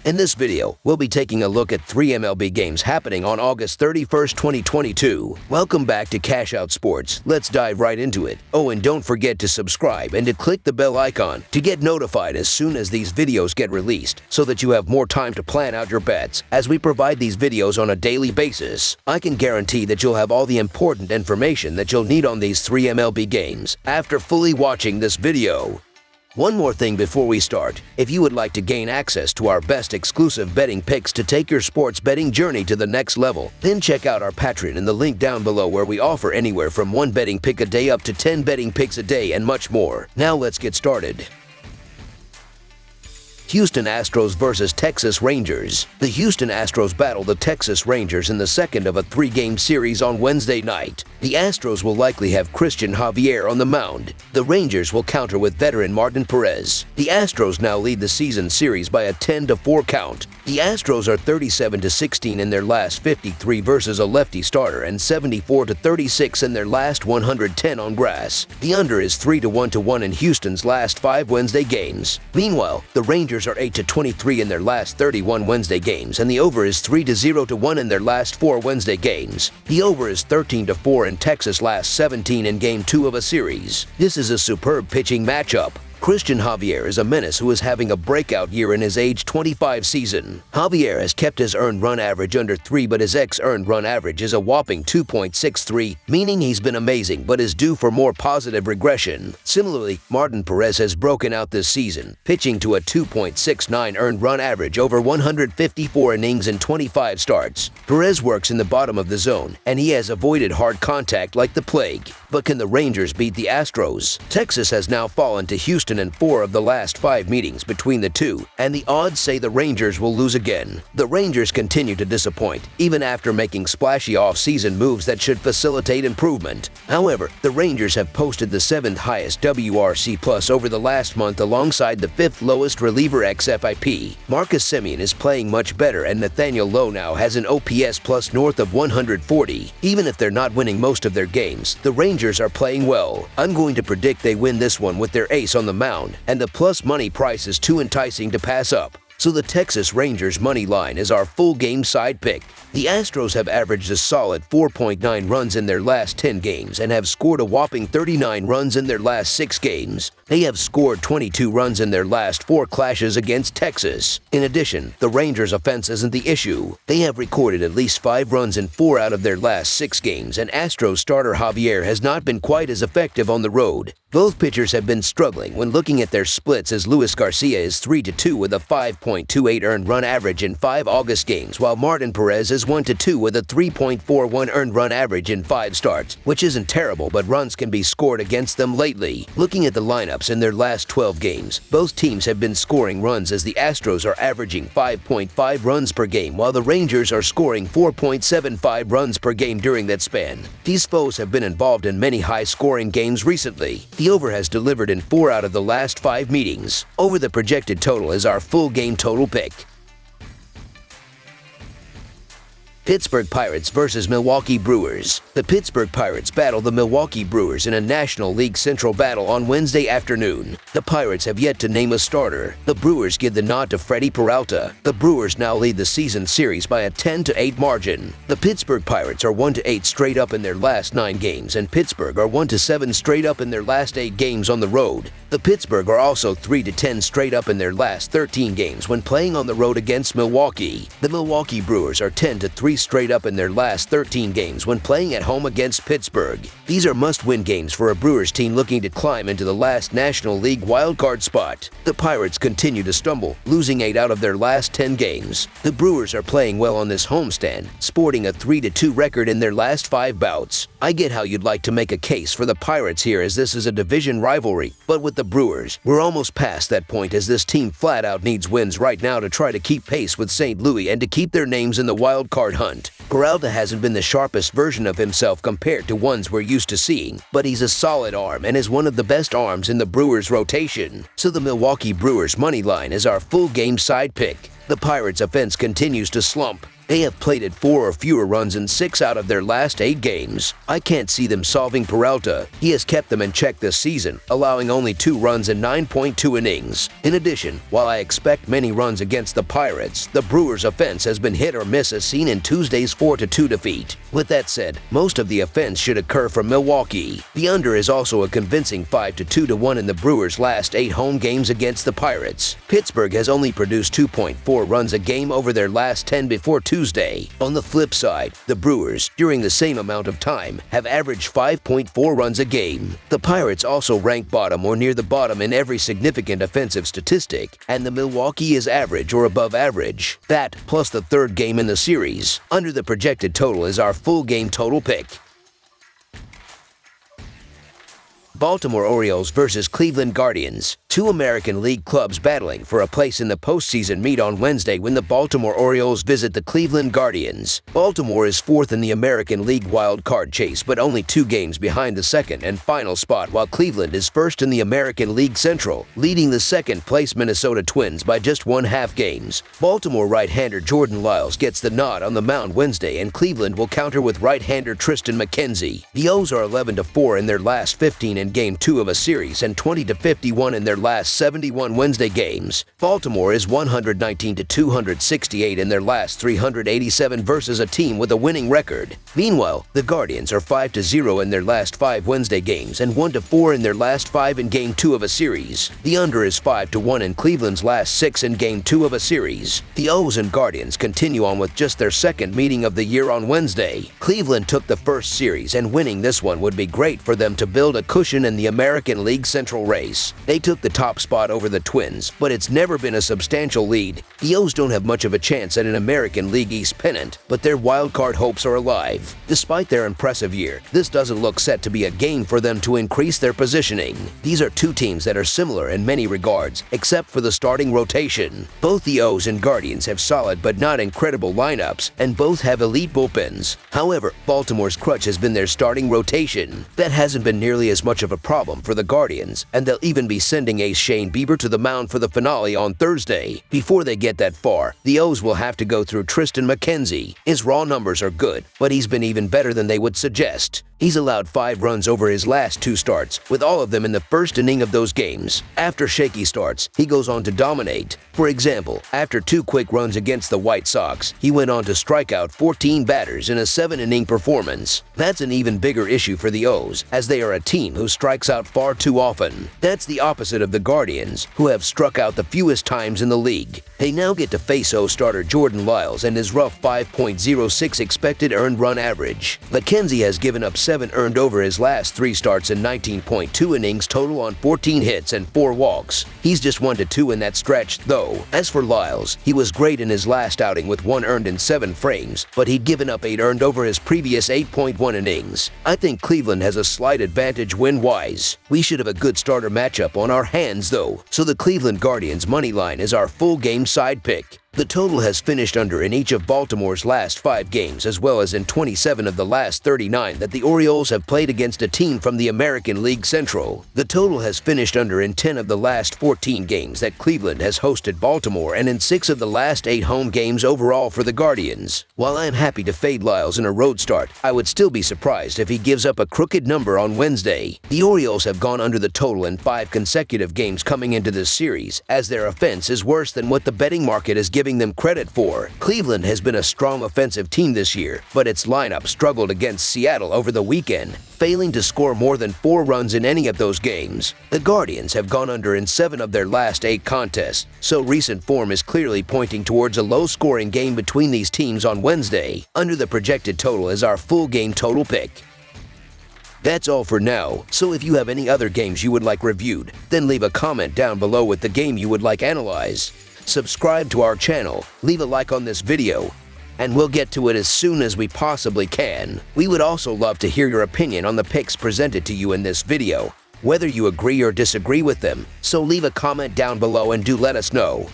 In this video, we'll be taking a look at 3 MLB games happening on August 31st, 2022. Welcome back to Cash Out Sports. Let's dive right into it. Oh, and don't forget to subscribe and to click the bell icon to get notified as soon as these videos get released so that you have more time to plan out your bets as we provide these videos on a daily basis. I can guarantee that you'll have all the important information that you'll need on these 3 MLB games after fully watching this video. One more thing before we start. If you would like to gain access to our best exclusive betting picks to take your sports betting journey to the next level, then check out our Patreon in the link down below where we offer anywhere from 1 betting pick a day up to 10 betting picks a day and much more. Now let's get started. Houston Astros versus Texas Rangers. The Houston Astros battle the Texas Rangers in the second of a 3-game series on Wednesday night. The Astros will likely have Christian Javier on the mound. The Rangers will counter with veteran Martin Perez. The Astros now lead the season series by a 10-4 count. The Astros are 37-16 in their last 53 versus a lefty starter and 74-36 in their last 110 on grass. The under is 3-1 in Houston's last 5 Wednesday games. Meanwhile, the Rangers are 8-23 in their last 31 Wednesday games, and the over is 3-0 in their last 4 Wednesday games. The over is 13-4 in Texas' last 17 in Game 2 of a series. This is a superb pitching matchup. Christian Javier is a menace who is having a breakout year in his age 25 season. Javier has kept his earned run average under 3, but his ex-earned run average is a whopping 2.63, meaning he's been amazing but is due for more positive regression. Similarly, Martin Perez has broken out this season, pitching to a 2.69 earned run average over 154 innings and 25 starts. Perez works in the bottom of the zone, and he has avoided hard contact like the plague. But can the Rangers beat the Astros? Texas has now fallen to Houston in 4 of the last 5 meetings between the two, and the odds say the Rangers will lose again. The Rangers continue to disappoint, even after making splashy off-season moves that should facilitate improvement. However, the Rangers have posted the 7th highest WRC+ over the last month alongside the 5th lowest reliever xFIP. Marcus Semien is playing much better, and Nathaniel Lowe now has an OPS plus north of 140. Even if they're not winning most of their games, the Rangers are playing well. I'm going to predict they win this one with their ace on the mound, and the plus money price is too enticing to pass up. So the Texas Rangers money line is our full game side pick. The Astros have averaged a solid 4.9 runs in their last 10 games and have scored a whopping 39 runs in their last 6 games. They have scored 22 runs in their last 4 clashes against Texas. In addition, the Rangers' offense isn't the issue. They have recorded at least 5 runs in 4 out of their last 6 games, and Astros starter Javier has not been quite as effective on the road. Both pitchers have been struggling when looking at their splits, as Luis Garcia is 3-2 with a 5.28 earned run average in 5 August games, while Martin Perez is 1-2 with a 3.41 earned run average in 5 starts, which isn't terrible, but runs can be scored against them lately. Looking at the lineups in their last 12 games, both teams have been scoring runs, as the Astros are averaging 5.5 runs per game, while the Rangers are scoring 4.75 runs per game during that span. These foes have been involved in many high-scoring games recently. The over has delivered in 4 out of the last 5 meetings. Over the projected total is our full game total pick. Pittsburgh Pirates versus Milwaukee Brewers. The Pittsburgh Pirates battle the Milwaukee Brewers in a National League Central battle on Wednesday afternoon. The Pirates have yet to name a starter. The Brewers give the nod to Freddie Peralta. The Brewers now lead the season series by a 10-8 margin. The Pittsburgh Pirates are 1-8 straight up in their last 9 games, and Pittsburgh are 1-7 straight up in their last 8 games on the road. The Pittsburgh are also 3-10 straight up in their last 13 games when playing on the road against Milwaukee. The Milwaukee Brewers are 10-3 straight up in their last 13 games when playing at home against Pittsburgh. These are must-win games for a Brewers team looking to climb into the last National League wildcard spot. The Pirates continue to stumble, losing 8 out of their last 10 games. The Brewers are playing well on this homestand, sporting a 3-2 record in their last 5 bouts. I get how you'd like to make a case for the Pirates here, as this is a division rivalry, but with the Brewers, we're almost past that point, as this team flat out needs wins right now to try to keep pace with St. Louis and to keep their names in the wild card hunt. Peralta hasn't been the sharpest version of himself compared to ones we're used to seeing, but he's a solid arm and is one of the best arms in the Brewers' rotation. So the Milwaukee Brewers money line is our full game side pick. The Pirates' offense continues to slump. They have plated 4 or fewer runs in 6 out of their last 8 games. I can't see them solving Peralta. He has kept them in check this season, allowing only 2 runs in 9.2 innings. In addition, while I expect many runs against the Pirates, the Brewers' offense has been hit or miss as seen in Tuesday's 4-2 defeat. With that said, most of the offense should occur from Milwaukee. The under is also a convincing 5-2 in the Brewers' last 8 home games against the Pirates. Pittsburgh has only produced 2.4 runs a game over their last 10 before Tuesday. On the flip side, the Brewers, during the same amount of time, have averaged 5.4 runs a game. The Pirates also rank bottom or near the bottom in every significant offensive statistic, and the Milwaukee is average or above average. That, plus the third game in the series. Under the projected total is our full game total pick. Baltimore Orioles versus Cleveland Guardians. 2 American League clubs battling for a place in the postseason meet on Wednesday when the Baltimore Orioles visit the Cleveland Guardians. Baltimore is 4th in the American League wild card chase, but only 2 games behind the second and final spot, while Cleveland is 1st in the American League Central, leading the second-place Minnesota Twins by just 1/2 games. Baltimore right-hander Jordan Lyles gets the nod on the mound Wednesday, and Cleveland will counter with right-hander Tristan McKenzie. The O's are 11-4 in their last 15 in Game 2 of a series and 20-51 in their last 71 Wednesday games. Baltimore is 119-268 in their last 387 versus a team with a winning record. Meanwhile, the Guardians are 5-0 in their last 5 Wednesday games and 1-4 in their last 5 in Game 2 of a series. The under is 5-1 in Cleveland's last 6 in Game 2 of a series. The O's and Guardians continue on with just their second meeting of the year on Wednesday. Cleveland took the first series, and winning this one would be great for them to build a cushion in the American League Central race. They took the top spot over the Twins, but it's never been a substantial lead. The O's don't have much of a chance at an American League East pennant, but their wildcard hopes are alive. Despite their impressive year, this doesn't look set to be a game for them to increase their positioning. These are 2 teams that are similar in many regards, except for the starting rotation. Both the O's and Guardians have solid but not incredible lineups, and both have elite bullpens. However, Baltimore's crutch has been their starting rotation. That hasn't been nearly as much of a problem for the Guardians, and they'll even be sending ace Shane Bieber to the mound for the finale on Thursday. Before they get that far, the O's will have to go through Tristan McKenzie. His raw numbers are good, but he's been even better than they would suggest. He's allowed 5 runs over his last 2 starts, with all of them in the first inning of those games. After shaky starts, he goes on to dominate. For example, after 2 quick runs against the White Sox, he went on to strike out 14 batters in a 7-inning performance. That's an even bigger issue for the O's, as they are a team who strikes out far too often. That's the opposite of the Guardians, who have struck out the fewest times in the league. They now get to face O starter Jordan Lyles and his rough 5.06 expected earned run average. McKenzie has given up 7 earned over his last 3 starts in 19.2 innings total on 14 hits and 4 walks. He's just 1-2 in that stretch, though. As for Lyles, he was great in his last outing with 1 earned in 7 frames, but he'd given up 8 earned over his previous 8.1 innings. I think Cleveland has a slight advantage win-wise. We should have a good starter matchup on our hands, though, so the Cleveland Guardians money line is our full game side pick. The total has finished under in each of Baltimore's last 5 games, as well as in 27 of the last 39 that the Orioles have played against a team from the American League Central. The total has finished under in 10 of the last 14 games that Cleveland has hosted Baltimore, and in 6 of the last 8 home games overall for the Guardians. While I am happy to fade Lyles in a road start, I would still be surprised if he gives up a crooked number on Wednesday. The Orioles have gone under the total in 5 consecutive games coming into this series, as their offense is worse than what the betting market is giving them credit for. Cleveland has been a strong offensive team this year, but its lineup struggled against Seattle over the weekend, failing to score more than 4 runs in any of those games. The Guardians have gone under in 7 of their last 8 contests, so recent form is clearly pointing towards a low-scoring game between these teams on Wednesday. Under the projected total is our full game total pick. That's all for now, so if you have any other games you would like reviewed, then leave a comment down below with the game you would like analyzed. Subscribe to our channel, leave a like on this video, and we'll get to it as soon as we possibly can. We would also love to hear your opinion on the picks presented to you in this video, whether you agree or disagree with them, so leave a comment down below and do let us know.